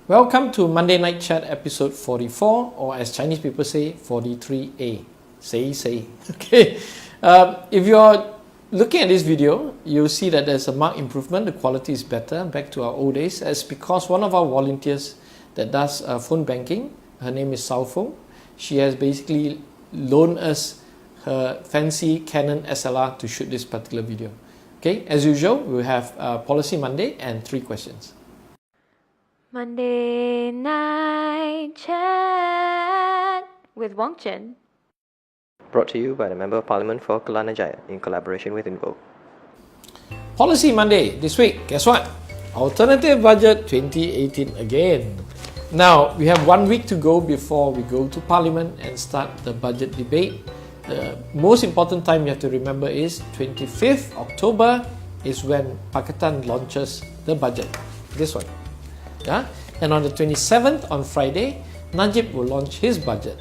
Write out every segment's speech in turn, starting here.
Welcome to Monday Night Chat episode 44, or as Chinese people say, 43A. Say. Okay. If you're looking at this video, you'll see that there's a marked improvement. The quality is better, back to our old days. That's because one of our volunteers that does phone banking, her name is Sao Feng, she has basically loaned us her fancy Canon SLR to shoot this particular video. Okay, as usual, we have Policy Monday and 3 questions. Monday Night Chat with Wong Chen. Brought to you by the Member of Parliament for Kelana Jaya in collaboration with Invo. Policy Monday this week, guess what? Alternative Budget 2018 again. Now, we have 1 week to go before we go to Parliament and start the budget debate. The most important time you have to remember is 25th October is when Pakatan launches the budget. This one. Yeah? And on the 27th, on Friday, Najib will launch his budget.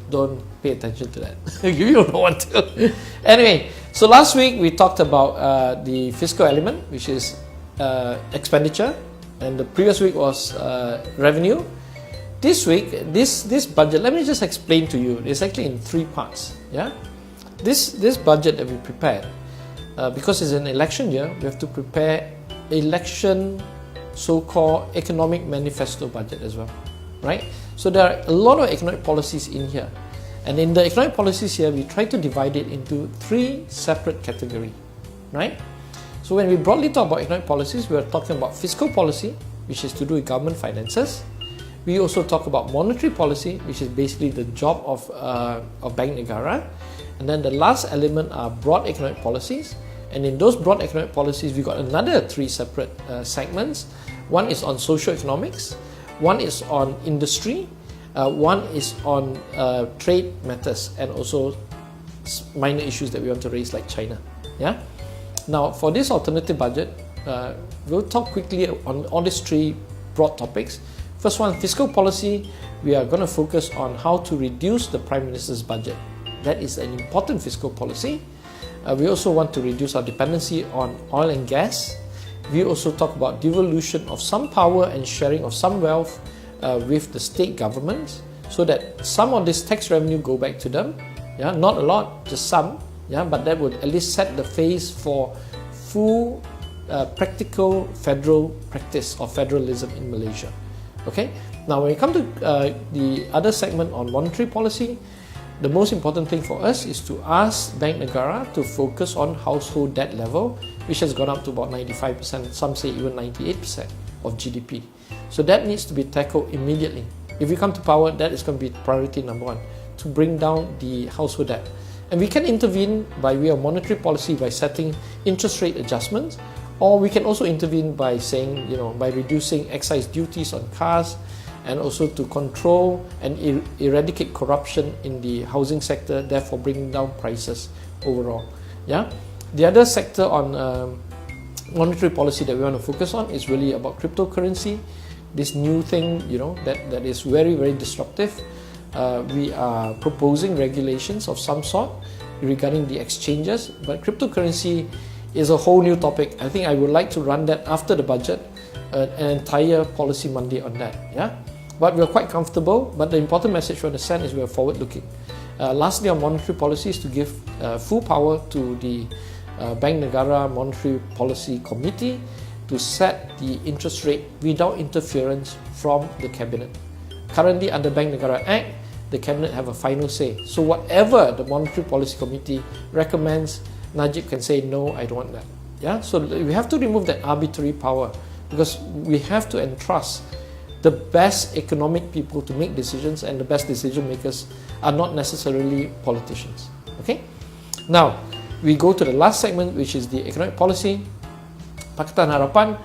Don't pay attention to that. You don't want to. Anyway, so last week we talked about the fiscal element, which is expenditure, and the previous week was revenue. This week, this budget, let me just explain to you. It's actually in 3 parts. Yeah, this budget that we prepared, because it's an election year, we have to prepare election so-called Economic Manifesto Budget as well, right? So there are a lot of economic policies in here, and in the economic policies here, we try to divide it into 3 separate categories, right? So when we broadly talk about economic policies, we are talking about fiscal policy, which is to do with government finances. We also talk about monetary policy, which is basically the job of Bank Negara, and then the last element are broad economic policies. And in those broad economic policies, we got another 3 separate segments. One is on socio-economics, one is on industry, one is on trade matters, and also minor issues that we want to raise like China. Yeah. Now, for this alternative budget, we'll talk quickly on all these 3 broad topics. First one, fiscal policy. We are going to focus on how to reduce the Prime Minister's budget. That is an important fiscal policy. We also want to reduce our dependency on oil and gas. We also talk about devolution of some power and sharing of some wealth with the state governments, so that some of this tax revenue go back to them. Yeah, not a lot, just some. Yeah, but that would at least set the phase for full practical federal practice or federalism in Malaysia. Okay. Now, when we come to the other segment on monetary policy, the most important thing for us is to ask Bank Negara to focus on household debt level, which has gone up to about 95%, some say even 98% of GDP. So that needs to be tackled immediately. If we come to power, that is going to be priority number 1, to bring down the household debt. And we can intervene by way of monetary policy by setting interest rate adjustments, or we can also intervene by saying, by reducing excise duties on cars, and also to control and eradicate corruption in the housing sector, therefore bringing down prices overall. Yeah. The other sector on monetary policy that we want to focus on is really about cryptocurrency, this new thing, that is very, very disruptive. We are proposing regulations of some sort regarding the exchanges, but cryptocurrency is a whole new topic. I think I would like to run that after the budget, an entire policy Monday on that. Yeah. But we are quite comfortable, but the important message we want to send is we are forward-looking. Lastly, on monetary policy is to give full power to the Bank Negara Monetary Policy Committee to set the interest rate without interference from the Cabinet. Currently, under Bank Negara Act, the Cabinet have a final say. So whatever the Monetary Policy Committee recommends, Najib can say, no, I don't want that. Yeah? So we have to remove that arbitrary power, because we have to entrust the best economic people to make decisions, and the best decision makers are not necessarily politicians. Okay? Now, we go to the last segment, which is the economic policy. Pakatan Harapan,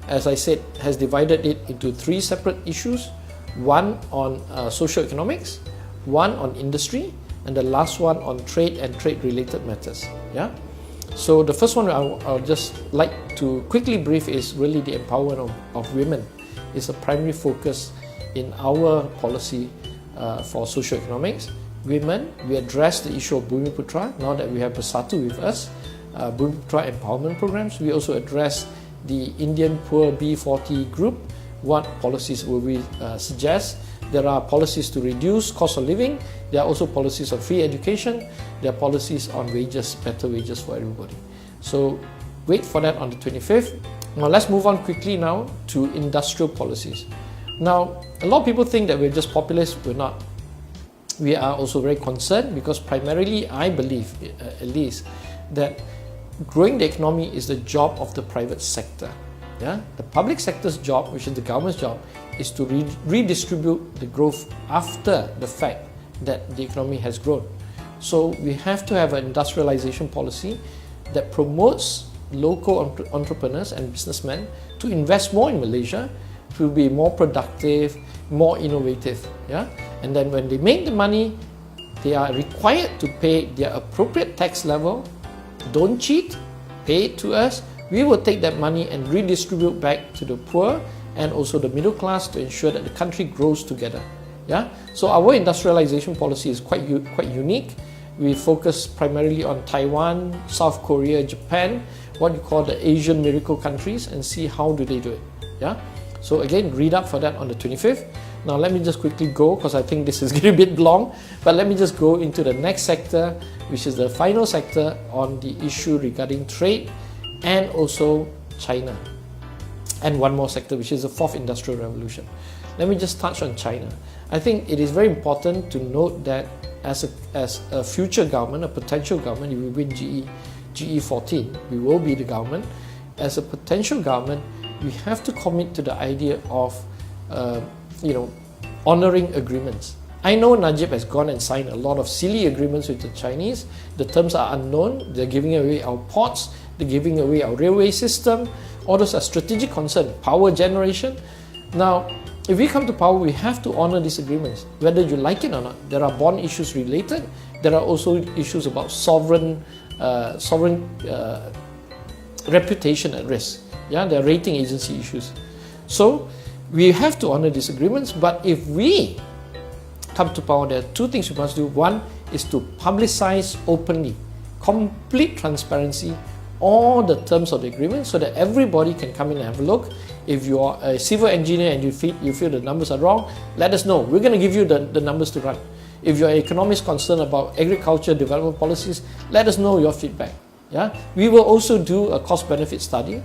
as I said, has divided it into 3 separate issues. One on socio-economics, one on industry, and the last one on trade and trade-related matters. Yeah. So the first one I'll just like to quickly brief is really the empowerment of women. It's a primary focus in our policy for socio-economics. Women, we address the issue of Bumiputra now that we have Bersatu with us, Bumiputra empowerment programs. We also address the Indian Poor B40 group what policies will we suggest. There are policies to reduce cost of living. There are also policies on free education. There are policies on wages, better wages for everybody. So wait for that on the 25th. Now let's move on quickly now to industrial policies. Now, a lot of people think that we're just populists. We're not. We are also very concerned because primarily I believe, at least, that growing the economy is the job of the private sector. Yeah? The public sector's job, which is the government's job, is to redistribute the growth after the fact that the economy has grown. So we have to have an industrialization policy that promotes local entrepreneurs and businessmen to invest more in Malaysia, to be more productive, more innovative. Yeah? And then when they make the money, they are required to pay their appropriate tax level. Don't cheat, pay it to us. We will take that money and redistribute back to the poor and also the middle class to ensure that the country grows together. Yeah? So our industrialization policy is quite unique. We focus primarily on Taiwan, South Korea, Japan, what you call the Asian miracle countries, and see how do they do it. Yeah? So again, read up for that on the 25th. Now let me just quickly go, because I think this is getting a bit long, but let me just go into the next sector, which is the final sector on the issue regarding trade and also China. And one more sector, which is the fourth industrial revolution. Let me just touch on China. I think it is very important to note that as a future government, a potential government, if we win GE14, we will be the government. As a potential government, we have to commit to the idea of honoring agreements. I know Najib has gone and signed a lot of silly agreements with the Chinese. The terms are unknown. They're giving away our ports. They're giving away our railway system. All those are strategic concerns. Power generation. Now, if we come to power, we have to honor these agreements, whether you like it or not. There are bond issues related. There are also issues about sovereign reputation at risk. Yeah, there are rating agency issues. So we have to honor these agreements. But if we come to power, there are two things we must do. One is to publicize openly, complete transparency, all the terms of the agreement, so that everybody can come in and have a look. If you are a civil engineer and you feel the numbers are wrong, let us know. We're going to give you the numbers to run. If you're an economist concerned about agriculture development policies, let us know your feedback. Yeah? We will also do a cost-benefit study.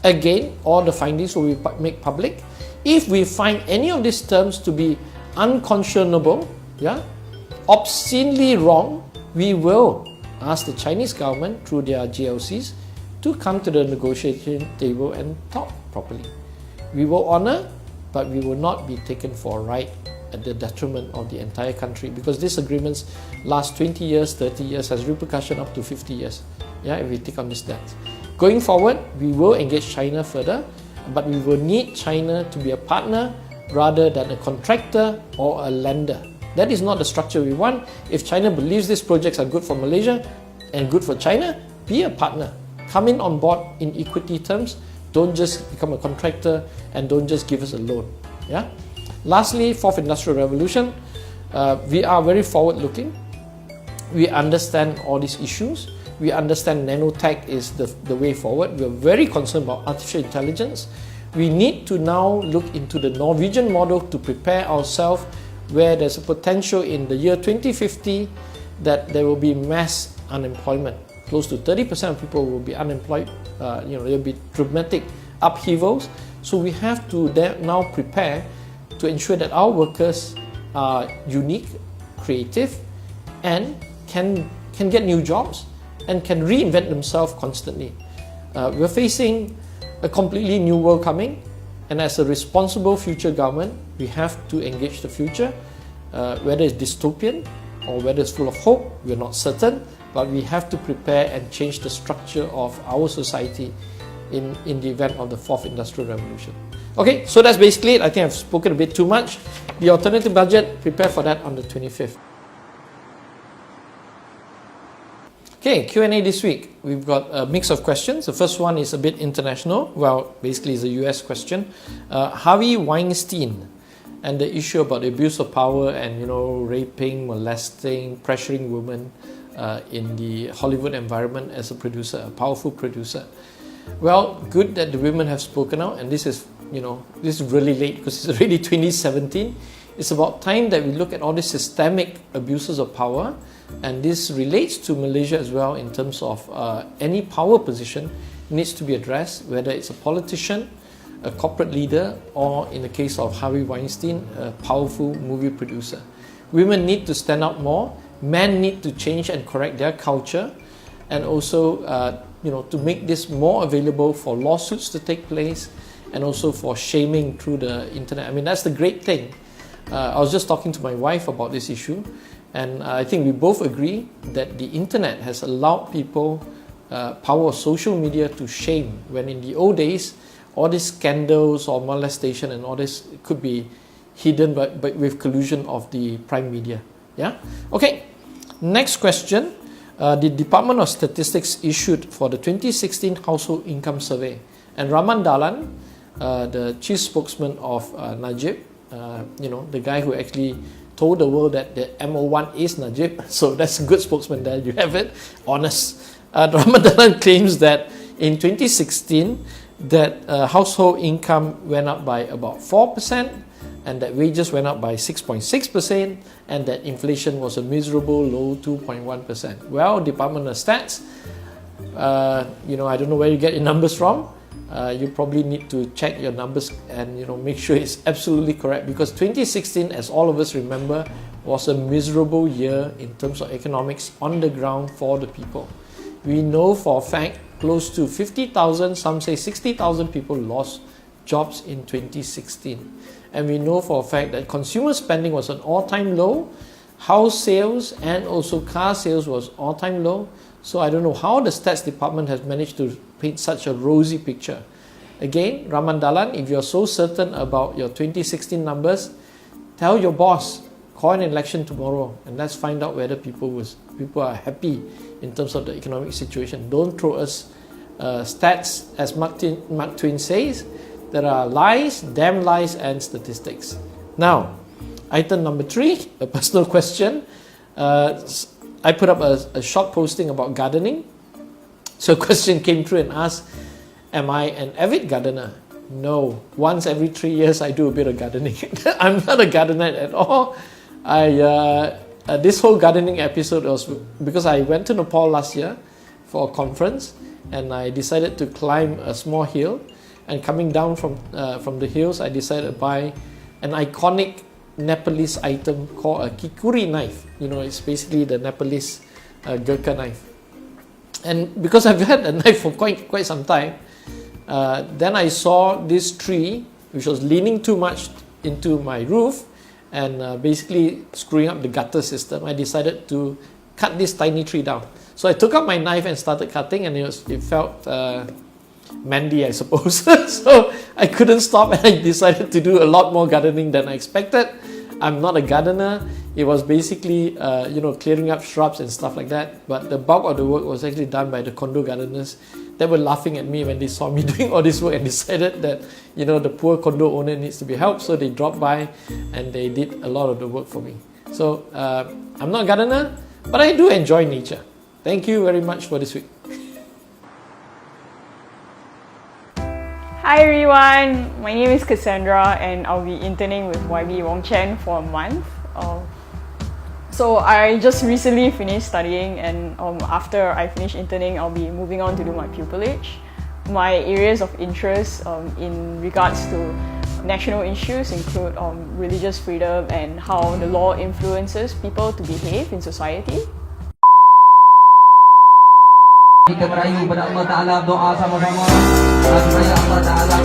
Again, all the findings will be made public. If we find any of these terms to be unconscionable, yeah, obscenely wrong, we will ask the Chinese government through their GLCs to come to the negotiation table and talk properly. We will honor, but we will not be taken for a ride at the detriment of the entire country, because these agreements last 20 years, 30 years, has repercussion up to 50 years. Yeah, if we take on this debt. Going forward, we will engage China further, but we will need China to be a partner rather than a contractor or a lender. That is not the structure we want. If China believes these projects are good for Malaysia and good for China, be a partner. Come in on board in equity terms. Don't just become a contractor and don't just give us a loan. Yeah. Lastly, fourth industrial revolution. We are very forward-looking. We understand all these issues. We understand nanotech is the way forward. We are very concerned about artificial intelligence. We need to now look into the Norwegian model to prepare ourselves, where there's a potential in the year 2050 that there will be mass unemployment. Close to 30% of people will be unemployed. There will be dramatic upheavals. So we have to now prepare to ensure that our workers are unique, creative, and can get new jobs and can reinvent themselves constantly. We're facing a completely new world coming, and as a responsible future government, we have to engage the future, whether it's dystopian or whether it's full of hope, we're not certain, but we have to prepare and change the structure of our society in the event of the fourth industrial revolution. Okay, so that's basically it. I think I've spoken a bit too much. The alternative budget, prepare for that on the 25th. Okay, Q&A this week. We've got a mix of questions. The first one is a bit international. Well, basically it's a US question. Harvey Weinstein and the issue about the abuse of power and, raping, molesting, pressuring women in the Hollywood environment as a producer, a powerful producer. Well, good that the women have spoken out, and this is really late because it's already 2017. It's about time that we look at all the systemic abuses of power, and this relates to Malaysia as well in terms of any power position needs to be addressed, whether it's a politician, a corporate leader, or in the case of Harvey Weinstein, a powerful movie producer. Women need to stand up more, men need to change and correct their culture, and also to make this more available for lawsuits to take place, and also for shaming through the internet. I mean, that's the great thing. I was just talking to my wife about this issue, and I think we both agree that the internet has allowed people power of social media to shame, when in the old days all these scandals or molestation and all this could be hidden but with collusion of the prime media. Yeah. Okay. Next question. The Department of Statistics issued for the 2016 Household Income Survey, and Raman Dalan, the chief spokesman of Najib, the guy who actually told the world that the MO1 is Najib, so that's a good spokesman there, you have it, honest. Raman Dalan claims that in 2016 that household income went up by about 4%, and that wages went up by 6.6%, and that inflation was a miserable low 2.1%. Well, Department of Stats, I don't know where you get your numbers from. You probably need to check your numbers and make sure it's absolutely correct, because 2016, as all of us remember, was a miserable year in terms of economics on the ground for the people. We know for a fact close to 50,000, some say 60,000 people lost jobs in 2016. And we know for a fact that consumer spending was an all-time low, house sales and also car sales was all-time low. So I don't know how the stats department has managed to paint such a rosy picture. Again, Raman Dalan, if you're so certain about your 2016 numbers, tell your boss, call an election tomorrow, and let's find out whether people are happy in terms of the economic situation. Don't throw us stats, as Mark Twain says. There are lies, damn lies, and statistics. Now, item number 3, a personal question. I put up a short posting about gardening. So a question came through and asked, am I an avid gardener? No. Once every 3 years I do a bit of gardening. I'm not a gardener at all. This whole gardening episode was because I went to Nepal last year for a conference, and I decided to climb a small hill, and coming down from the hills I decided to buy an iconic Nepalese item called a kikuri knife. It's basically the Nepalese Gurkha knife. And because I've had a knife for quite some time, then I saw this tree which was leaning too much into my roof and basically screwing up the gutter system. I decided to cut this tiny tree down. So I took out my knife and started cutting, and it felt manly, I suppose. So I couldn't stop, and I decided to do a lot more gardening than I expected. I'm not a gardener. It was basically clearing up shrubs and stuff like that, but the bulk of the work was actually done by the condo gardeners. They were laughing at me when they saw me doing all this work and decided that the poor condo owner needs to be helped, so they dropped by and they did a lot of the work for me. So I'm not a gardener, but I do enjoy nature. Thank you very much for this week. Hi everyone, my name is Cassandra and I'll be interning with YB Wong Chen for a month. So I just recently finished studying, and after I finish interning, I'll be moving on to do my pupillage. My areas of interest in regards to national issues include religious freedom and how the law influences people to behave in society. Kita merayu pada Allah Ta'ala, doa sama-sama supaya Allah Ta'ala